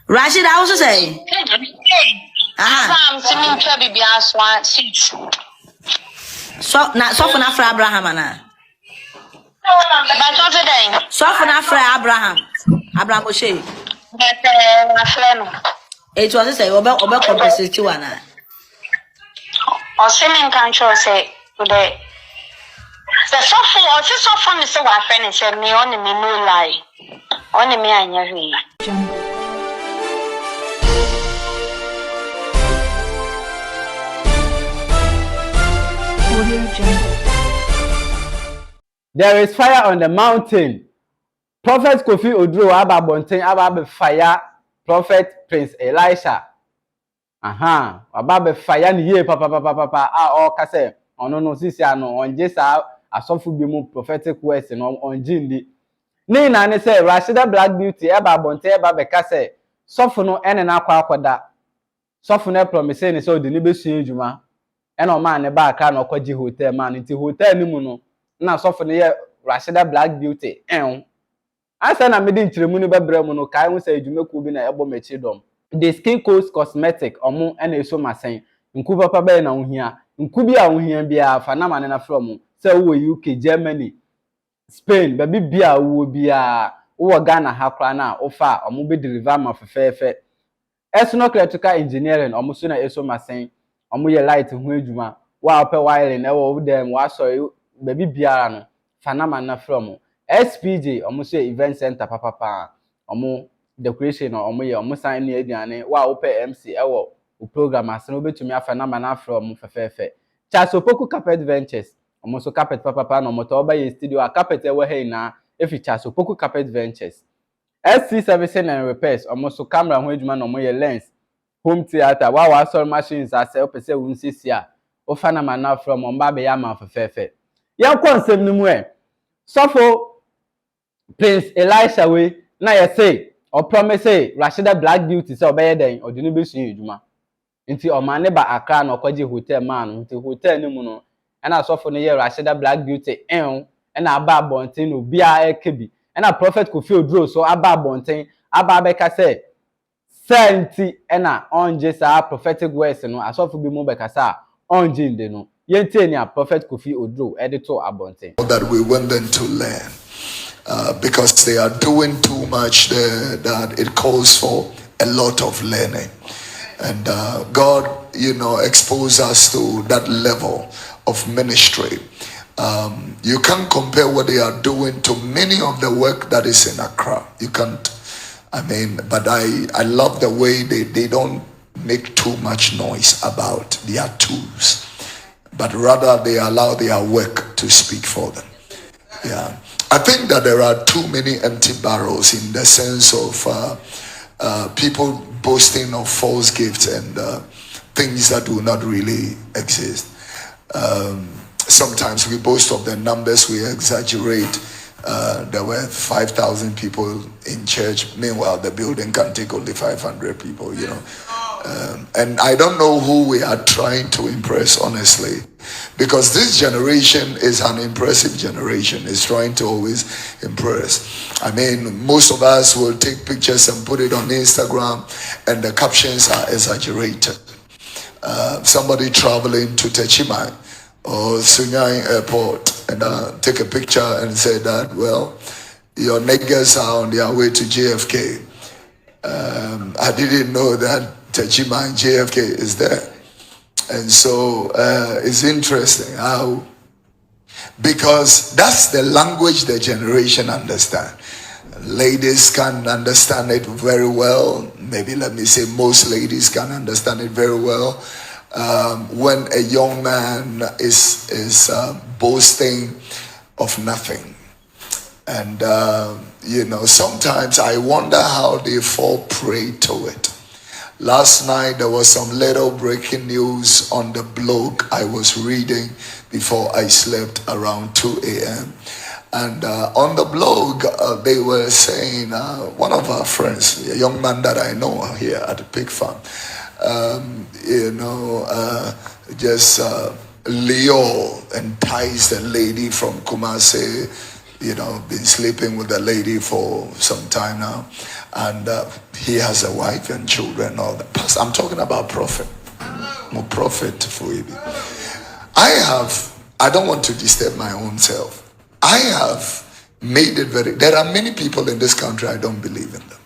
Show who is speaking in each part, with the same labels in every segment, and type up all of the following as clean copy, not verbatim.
Speaker 1: Rashida, I also say. So for na fra Abraham ana. So for na fra Abraham. Abraham Oshe. It was say obe compensate you ana.
Speaker 2: O se men kan cho say today. The so me say wa friend say me on me no lie. On me anya hwe.
Speaker 3: There is fire on the mountain. Prophet Kofi Oduro Aba fire Prophet Prince Elisha. Aba fire ni ye papa all kase ono no sisi ano onje sa asofu bi mu prophetic words no onje ndi. Ni na ne say Rashida Black Beauty aba bonten eba be kase sofu no ene na akwa sofu no promise ni say odi ni besu adwuma ena o man ne ba aka na okwaji hotel man nti hotel ni mu no na sofu ne ye Rashida Black Beauty asa na medi nkyeremu no bebre mu no kai hu say adwumaku bi na ebo mechi dom the Skin Coast Cosmetic omo ena eso masen nku papa be na ohia nku bi a ohia bia fa na mane na from say wo UK Germany Spain baby bia wo bia wo Ghana ha kra na ofa omo be deliver ma fefefe Esno Electrical Engineering omo so na eso masen omo ye light hu adwuma wa ope wiring e wo dem wa so baby bia no fa na mane na from SPJ omo so event center papa omo decoration omo ye omo sign ni aduane wa ope MC ewo o program asen obetumi afa na mana from fefefe Ch0pp Carpet Ventures omo so carpet papa no moto oba ye studio a carpet ewe he na efi Ch0pp Carpet Ventures SC Servicing and Repairs omo so camera ho adwuma no omo ye lens home theater wa sol machines ase opese wunsisi a ofa na mana from omba be ya ma fefefe yan konsem ni mu sofo Prince Elisha we na ye say o promise Rashida Black Beauty say obeye den odini besu edwuma nti o man ne ba aka na okwaje hotel man nti hotel ni mu no na sofo ne ye Rashida Black Beauty na aba abonten no bia ekebi na Prophet Kofi Oduro so aba abonten aba beka say senti na onje sa prophetic words no asofo bi mu beka sa onje nde no yentie ni a Prophet Kofi Oduro editor abonten
Speaker 4: that we want them to learn. Because they are doing too much there that it calls for a lot of learning. And God, expose us to that level of ministry. You can't compare what they are doing to many of the work that is in Accra. You can't. But I love the way they don't make too much noise about their tools, but rather they allow their work to speak for them. Yeah. I think that there are too many empty barrels in the sense of people boasting of false gifts and things that do not really exist. Sometimes we boast of the numbers, we exaggerate. There were 5,000 people in church. Meanwhile, the building can take only 500 people, and I don't know who we are trying to impress, honestly, because this generation is an impressive generation. It's trying to always impress. Most of us will take pictures and put it on Instagram, and the captions are exaggerated. Somebody traveling to Techimai or Sunyang Airport and take a picture and say that, well, your niggas are on their way to JFK. I didn't know that Techima and JFK is there. And so it's interesting how, because that's the language the generation understand. Ladies can understand it very well. Maybe let me say most ladies can understand it very well. When a young man is boasting of nothing. And, sometimes I wonder how they fall prey to it. Last night, there was some little breaking news on the blog I was reading before I slept around 2 a.m. And on the blog, they were saying, one of our friends, a young man that I know here at the pig farm, Leo enticed a lady from Kumasi, been sleeping with a lady for some time now, and he has a wife and children and all that. Pastor, I'm talking about prophet. More prophet for you. I don't want to disturb my own self. I have made it there are many people in this country, I don't believe in them.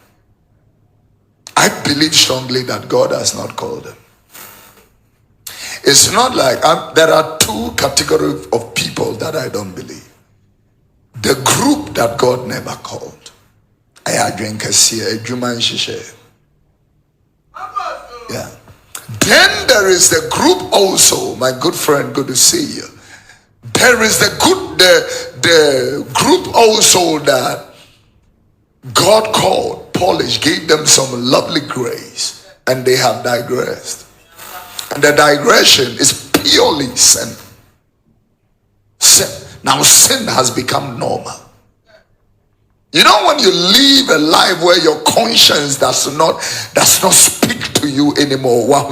Speaker 4: I believe strongly that God has not called them. It's not like there are two categories of people that I don't believe. The group that God never called. Yeah. Then there is the group also, my good friend, good to see you. There is the group also that God called, polished, gave them some lovely grace, and they have digressed. And the digression is purely sin. Sin. Now sin has become normal. You know, when you live a life where your conscience does not speak to you anymore, what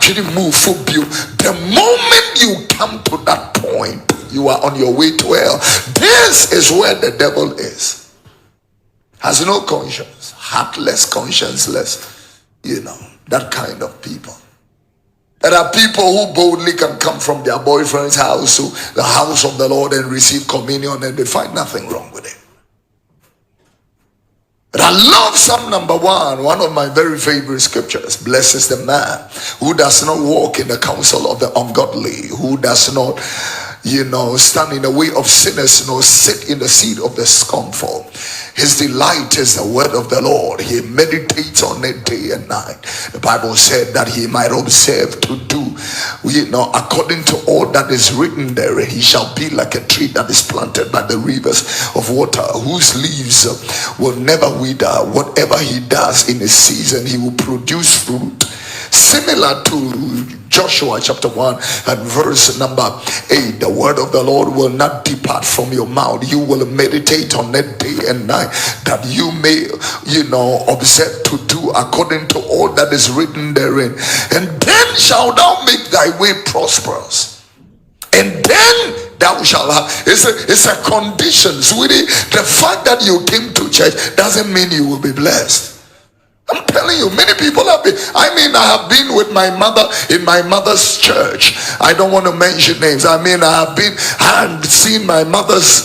Speaker 4: didn't move for you? The moment you come to that point, you are on your way to hell. This is where the devil is. Has no conscience, heartless, conscienceless, that kind of people. There are people who boldly can come from their boyfriend's house to the house of the Lord and receive communion, and they find nothing wrong with it. But I love Psalm number 1, one of my very favorite scriptures. Blessed is the man who does not walk in the counsel of the ungodly, who does not, stand in the way of sinners, nor sit in the seat of the scornful. His delight is the word of the Lord. He meditates on it day and night. The Bible said that he might observe to do, according to all that is written there. He shall be like a tree that is planted by the rivers of water, whose leaves will never wither. Whatever he does in a season, he will produce fruit. Similar to Joshua chapter 1 and verse number 8, the word of the Lord will not depart from your mouth. You will meditate on it day and night, that you may, observe to do according to all that is written therein. And then shall thou make thy way prosperous. And then thou shalt have. It's a condition, sweetie. The fact that you came to church doesn't mean you will be blessed. I'm telling you, many people have been. I have been with my mother in my mother's church. I don't want to mention names. I have been and seen my mother's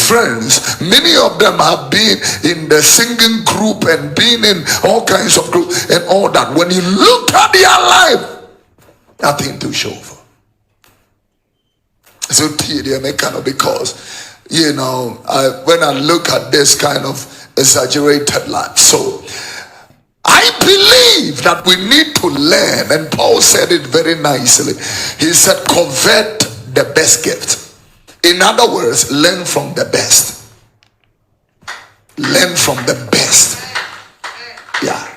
Speaker 4: friends. Many of them have been in the singing group and been in all kinds of groups and all that. When you look at their life, nothing to show for. So because when I look at this kind of exaggerated life, so I believe that we need to learn, and Paul said it very nicely. He said, covet the best gift. In other words, learn from the best. Learn from the best. Yeah.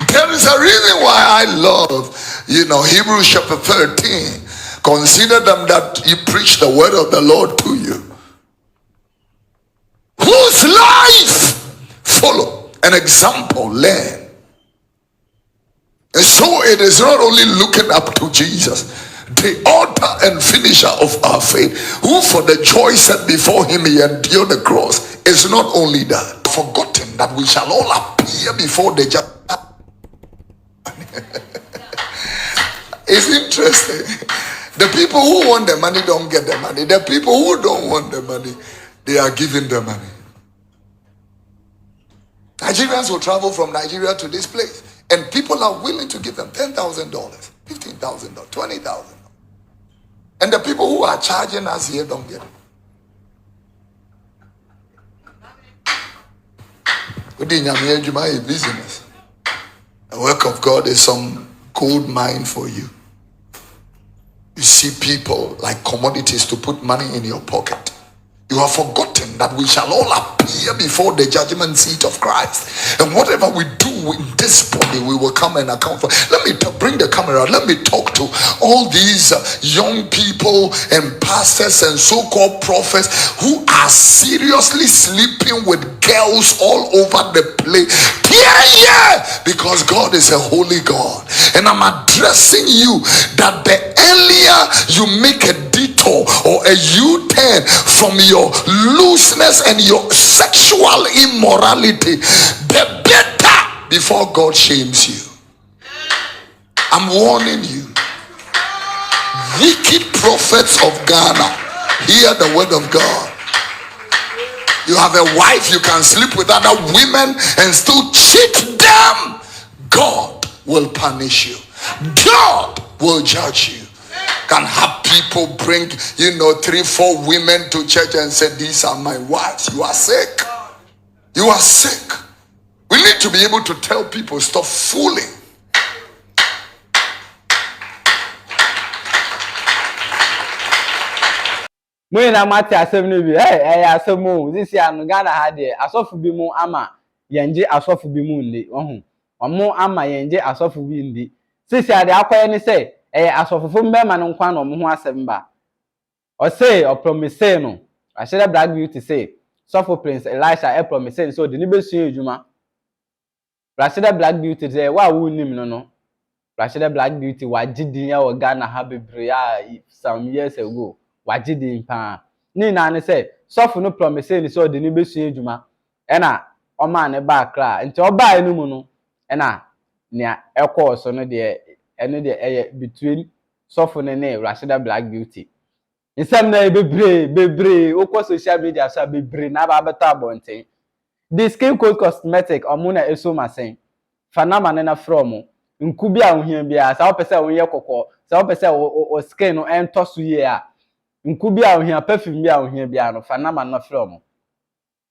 Speaker 4: There is a reason why I love, Hebrews chapter 13. Consider them that he preached the word of the Lord to you, whose life follow, an example learn. And so it is not only looking up to Jesus, the author and finisher of our faith, who for the joy set before him he endured the cross. It's not only that, forgotten that we shall all appear before the judge. It's interesting. The people who want the money don't get the money. The people who don't want the money, they are given the money. Nigerians will travel from Nigeria to this place, and people are willing to give them $10,000, $15,000, $20,000. And the people who are charging us here don't get it. Business. The work of God is some gold mine for you. You see people like commodities to put money in your pocket. You have forgotten that we shall all appear before the judgment seat of Christ. And whatever we do in this body, we will come and account for. Let me bring the camera. Let me talk to all these young people and pastors and so-called prophets who are seriously sleeping with girls all over the place. Yeah, because God is a holy God. And I'm addressing you that the earlier you make a detour detour or a U-turn from your looseness and your sexual immorality, the better before God shames you. I'm warning you. Wicked prophets of Ghana, hear the word of God. You have a wife, you can sleep with other women and still cheat them. God will punish you. God will judge you. Can have people bring 3-4 women to church and say, these are my wives. You are sick. You are sick. We need to be able to tell people, stop fooling.
Speaker 3: When na mati asem no bi asemu this year no Ghana ha de asofu bi mu ama yenje asofu bi mu ndi omo ama yenje asofu bi ndi sisi ade akoye ni say asofofo mbema no nkwa na omo ho asem ba o say o promise no Rashida Black Beauty say Ch0pp Prince Elisha promise so de ni besu ejuma Rashida Black Beauty say wa wu nim no Rashida Black Beauty wagidin ya o Ghana ha bebre some years ago wagidin pa ni na ne say Ch0pp no promise ni so de ni besu ejuma e na o ma ne ba kra nti o ba enu mu no e na ne ekọ so no de ene de between Ch0pp ne Rashida Black Beauty insem na bebre okọ social media so bebre na ba beto abonten the skin code cosmetic omuna eso masen fanama na from nkubi a ohia bia sa opese onye kokọ sa opese o skin no ento so ye a nkubi a ohia perfume bia ohia bia no fanama na from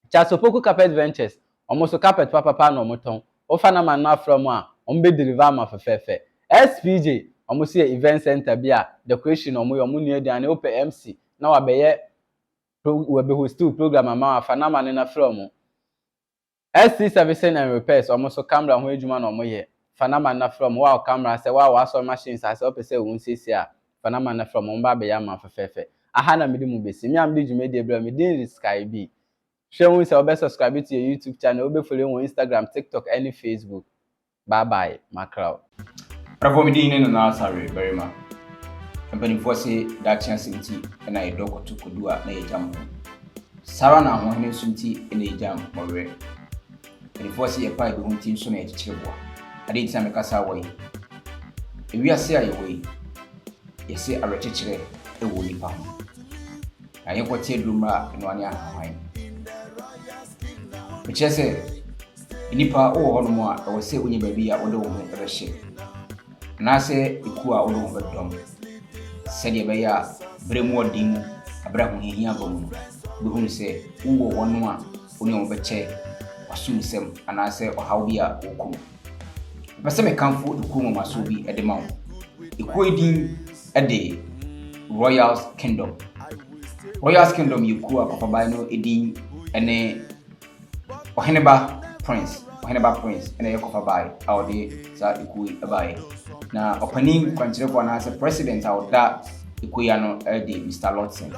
Speaker 3: Ch0pp carpet ventures omoso carpet papa na omoton o fanama na from a ombe deliver ma fefefe SPJ omoso event center bia decoration omo nu aduane ope MC na wabeye host program ama fanama na from SC servicing and repairs almost camera ho ejuma na omoye fanama na from wow camera say wow aso machines as opese won sisia fanama na from omba be ya ma fefefe aha na medi mu besi mi am di jume de bra mi din sky b share won say obe subscribe to your YouTube channel obe follow on Instagram, TikTok, any Facebook. Bye bye my crowd.
Speaker 5: Performative no na sorry very much. Company for say that chance nti na e doko to kodua na e jam. Sara na ho hene sunti na e jam mowe. Before see a pipe who team so na chichireboa ade ntia meka sa wai ewi ase aye wai ye se arechichire e wo nipa ho aye kwete dumra no ane ahwan biche se nipa o ho no mo a wo se onye baby a wo ho rehye na se iku a wo ho bedom se de be ya bremu odimu abrahu hihia bomu bi hu se wo wono a onye wo beche asumsem anase ohawbia okum pese me kanfo okum masobi edema wo ikoidin ede Royal Kingdom yiku akofaba no edin ene ohianiba Prince ene yakofaba awde sa iku abai na opening kwanchirefo na as president awda iku ya no ede Mr. Lotson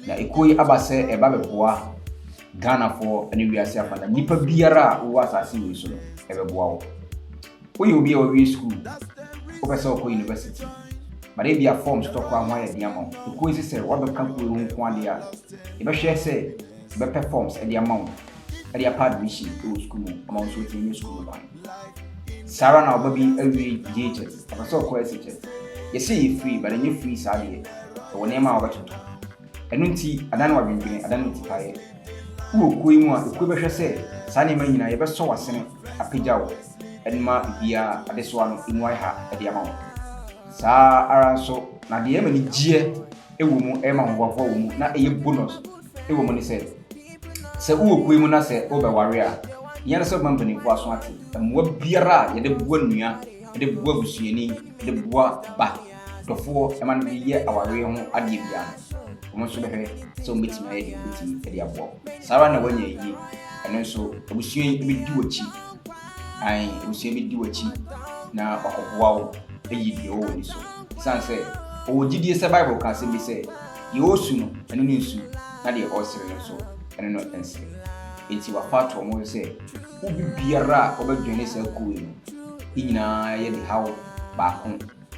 Speaker 5: na iku abase ebabeboa Ghana for any wiase afanda nipa biara wo asase we so no ebeboa wo we obi a we school wo pese ko university but e bia form stock wa hwan ya dia ma ko isi se wo be kan ko ru nko ade a e be hwe se be performs e dia ma wo e dia pad mission to school mo ama so tin school ban Sara na obabi awi DHS abaso ko SHS ye see free but any free sade wo ne ma wo beto enu nti adan wa bindini adan nti paye wo koi mu a ko be hwe se sa ne ma nyina ye be so wasene apejawo enma bia adeso ano inwai ha e dia ma wo sa ara so na de ema ni gie ewo mu ema ngwafo wo mu na eye bonus ewo mu ni se wo koi mu na se o be ware a yana so bambani fo aso ate amwa biara ye de bua nua ye de bua busuani de bua ba dofo ema no ye aware ho ade bia no mo so be so meeting aye de meeting e de abo sara na wanya yi eno so abusuani bi di wachi ai abusuani bi di wachi na akobua wo eyi de o ni so sanse o gidie se bible kan se bi se ye osu no eno ni nsu na de o sere no so eno no ense enti wa fato mo se ubi biara obadwene se akuwe no inyina ye de hawo ba ko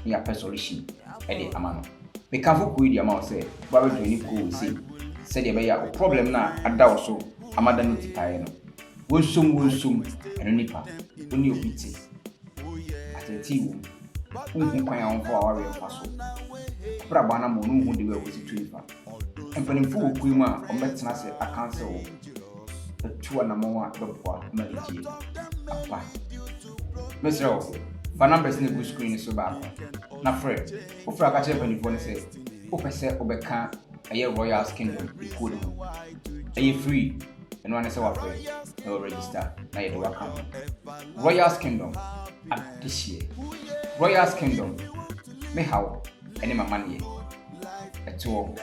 Speaker 5: ya solution e de amano Meka fo ko di ama say ba be join ko say said ye be ya problem na ada wo so amada no tipae no wonsum eno nipa oni obiti atenti wo unhu kwan a wonfo aware mfa so bra ba na mo no hu de we wo situifa empanimfo wo kuim a ombetena se akanse wo etua na mo a beboa maliji apa mesro fa numbers na go screen so ba na fred wo fra ka che empanimfo ne se wo pese obeka aye royal kingdom equal aye free and one say what free no register na you do account royal kingdom at this year royal kingdom me how any my money at all